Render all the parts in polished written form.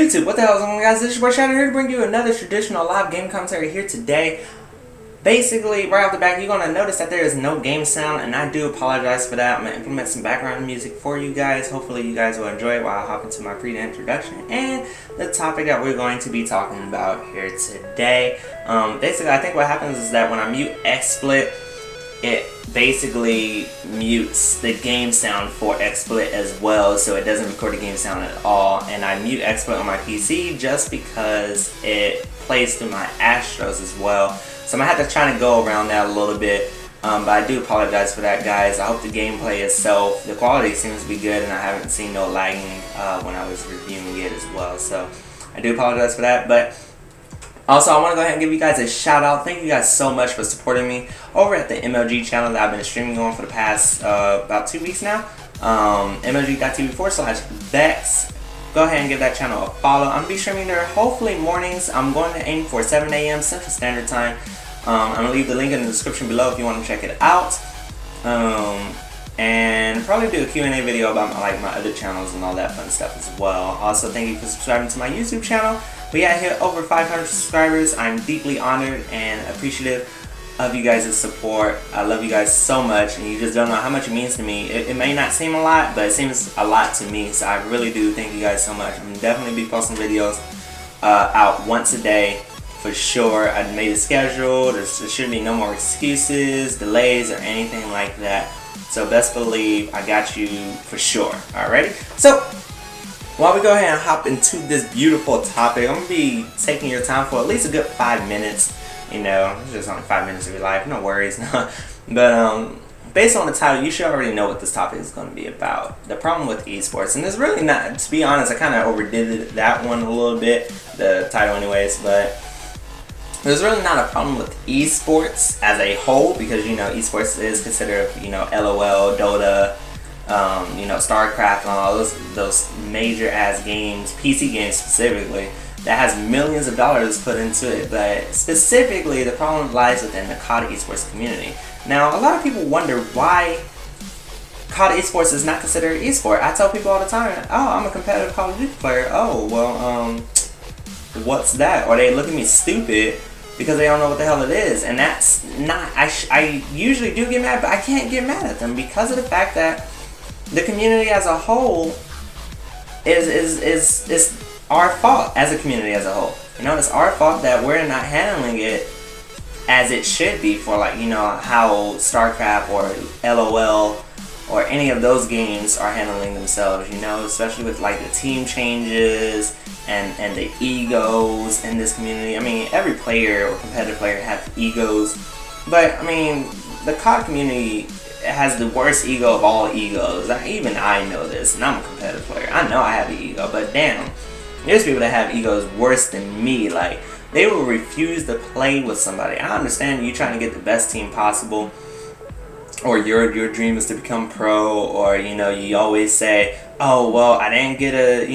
YouTube, what the hell is going on, guys? This is your boy Shadow here to bring you another traditional live game commentary here today. Basically, right off the bat, you're going to notice that there is no game sound, and I do apologize for that. I'm going to implement some background music for you guys. Hopefully you guys will enjoy it while I hop into my pre-introduction and the topic that we're going to be talking about here today. Basically, I think what happens is that when I mute XSplit, it basically mutes the game sound for XSplit as well, so it doesn't record the game sound at all. And I mute XSplit on my PC just because it plays through my Astros as well. So I'm going to have to try to go around that a little bit, but I do apologize for that, guys. I hope the gameplay itself, the quality seems to be good, and I haven't seen no lagging when I was reviewing it as well. So I do apologize for that, but also I want to go ahead and give you guys a shout out. Thank you guys so much for supporting me over at the MLG channel that I've been streaming on for the past about 2 weeks now. MLG.tv/Vex. Go ahead and give that channel a follow. I'm going to be streaming there hopefully mornings. I'm going to aim for 7 a.m. Central Standard Time. I'm going to leave the link in the description below if you want to check it out. And probably do a Q&A video about my other channels and all that fun stuff as well. Also, thank you for subscribing to my YouTube channel. We got hit over 500 subscribers. I'm deeply honored and appreciative of you guys' support. I love you guys so much, and you just don't know how much it means to me. It may not seem a lot, but it seems a lot to me, so I really do thank you guys so much. I'm definitely be posting videos out once a day for sure. I made a schedule. There should be no more excuses, delays, or anything like that. So best believe I got you for sure. Alrighty? So while we go ahead and hop into this beautiful topic, I'm going to be taking your time for at least a good 5 minutes. You know, it's just only 5 minutes of your life, no worries. But based on the title, you should already know what this topic is going to be about. The problem with esports. And it's really not, to be honest, I kind of overdid that one a little bit, the title anyways, but there's really not a problem with esports as a whole, because, you know, esports is considered, you know, LOL, Dota, you know, StarCraft, and all those major ass games, PC games specifically, that has millions of dollars put into it. But specifically, the problem lies within the COD esports community. Now, a lot of people wonder why COD esports is not considered esport. I tell people all the time, oh, I'm a competitive Call of Duty player. Oh, well, what's that? Or they look at me stupid because they don't know what the hell it is. And that's not, I usually do get mad, but I can't get mad at them because of the fact that the community as a whole is our fault as a community as a whole. You know, it's our fault that we're not handling it as it should be for, like, you know, how StarCraft or LOL or any of those games are handling themselves, you know, especially with like the team changes and the egos in this community. I mean, every player or competitive player has egos, but I mean, the COD community has the worst ego of all egos. Even I know this, and I'm a competitive player. I know I have an ego, but damn, there's people that have egos worse than me. Like, they will refuse to play with somebody. I understand you trying to get the best team possible, or your dream is to become pro, or, you know, you always say, oh, well, I didn't get a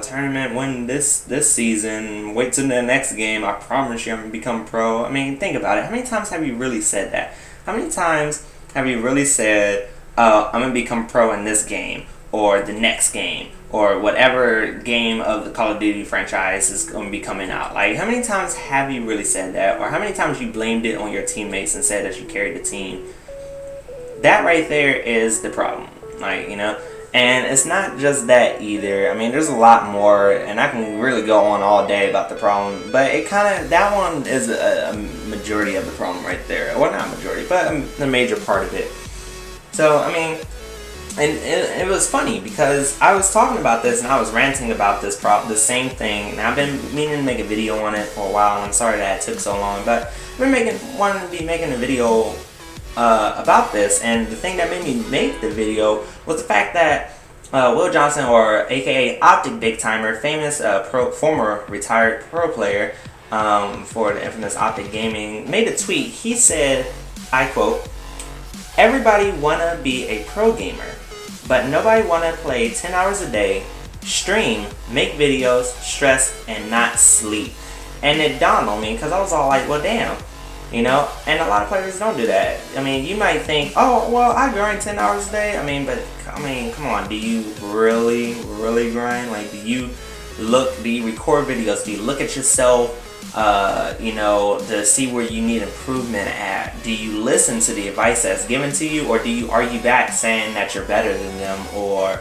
tournament win this season. Wait till the next game. I promise you I'm gonna become pro. I mean, think about it. How many times have you really said that? How many times have you really said, I'm going to become pro in this game, or the next game, or whatever game of the Call of Duty franchise is going to be coming out? Like, how many times have you really said that? Or how many times you blamed it on your teammates and said that you carried the team? That right there is the problem. Like, you know, and it's not just that either. I mean, there's a lot more, and I can really go on all day about the problem, but it kind of, that one is a majority of the problem right there. Well, not majority, but a major part of it. So, I mean, and it was funny because I was talking about this and I was ranting about this the same thing, and I've been meaning to make a video on it for a while, and I'm sorry that it took so long, but I've been wanting to be making a video about this. And the thing that made me make the video was the fact that Will Johnson, or aka Optic Big Timer, famous former retired pro player for the infamous Optic Gaming, made a tweet. He said, I quote, "Everybody wanna be a pro gamer, but nobody wanna play 10 hours a day, stream, make videos, stress, and not sleep." And it dawned on me because I was all like, well, damn. You know, and a lot of players don't do that. I mean, you might think, oh, well, I grind 10 hours a day. I mean, come on, do you really grind? Like, do you look? Do you record videos? Do you look at yourself? You know, to see where you need improvement at? Do you listen to the advice that's given to you, or do you argue back saying that you're better than them, or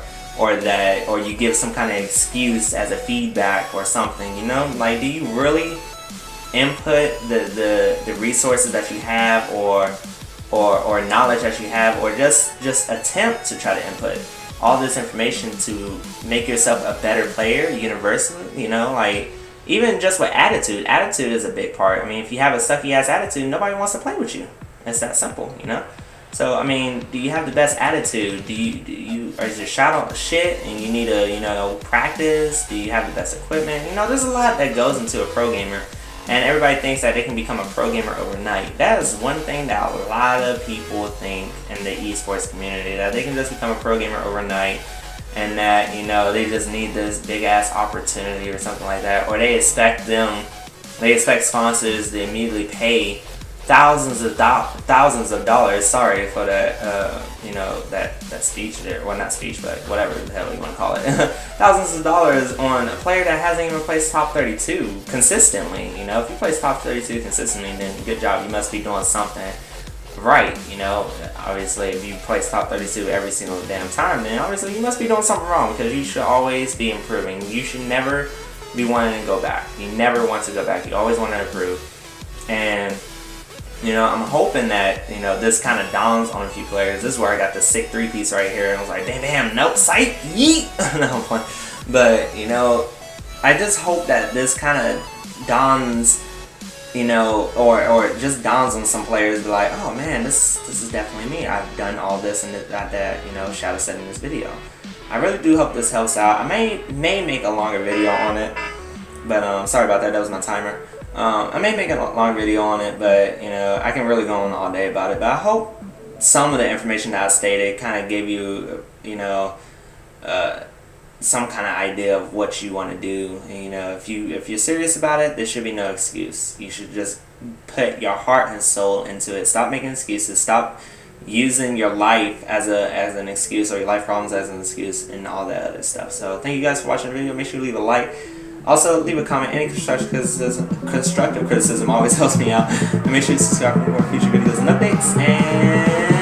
you give some kind of excuse as a feedback or something? You know, like, do you really input the resources that you have, or knowledge that you have, or just attempt to try to input all this information to make yourself a better player universally? You know, like, even just with attitude is a big part. I mean, if you have a sucky ass attitude, nobody wants to play with you. It's that simple, you know. So I mean, do you have the best attitude? Or is your shot on shit and you need to, you know, practice? Do you have the best equipment? You know, there's a lot that goes into a pro gamer, and everybody thinks that they can become a pro gamer overnight. That is one thing that a lot of people think in the esports community, that they can just become a pro gamer overnight, and that, you know, they just need this big ass opportunity or something like that, or they expect sponsors to immediately pay thousands of dollars. Sorry for that, you know, that speech there. Well, not speech, but whatever the hell you want to call it. Thousands of dollars on a player that hasn't even placed top 32 consistently. You know, if you place top 32 consistently, then good job. You must be doing something right. You know, obviously, if you place top 32 every single damn time, then obviously you must be doing something wrong, because you should always be improving. You should never be wanting to go back. You never want to go back. You always want to improve. And you know, I'm hoping that, you know, this kind of dawns on a few players. This is where I got the sick 3-piece right here, and I was like, damn, nope, sight, yeet. No, I'm playing. But, you know, I just hope that this kind of dawns, you know, or just dawns on some players, be like, oh man, this is definitely me. I've done all this and that, you know, Shadow said in this video. I really do hope this helps out. I may make a longer video on it, but sorry about that. That was my timer. I may make a long video on it, but, you know, I can really go on all day about it. But I hope some of the information that I stated kind of gave you, you know, some kind of idea of what you want to do. And, you know, if you're serious about it, there should be no excuse. You should just put your heart and soul into it. Stop making excuses. Stop using your life as an excuse, or your life problems as an excuse, and all that other stuff. So thank you guys for watching the video. Make sure you leave a like. Also, leave a comment. Any constructive criticism always helps me out. And make sure you subscribe for more future videos and updates. And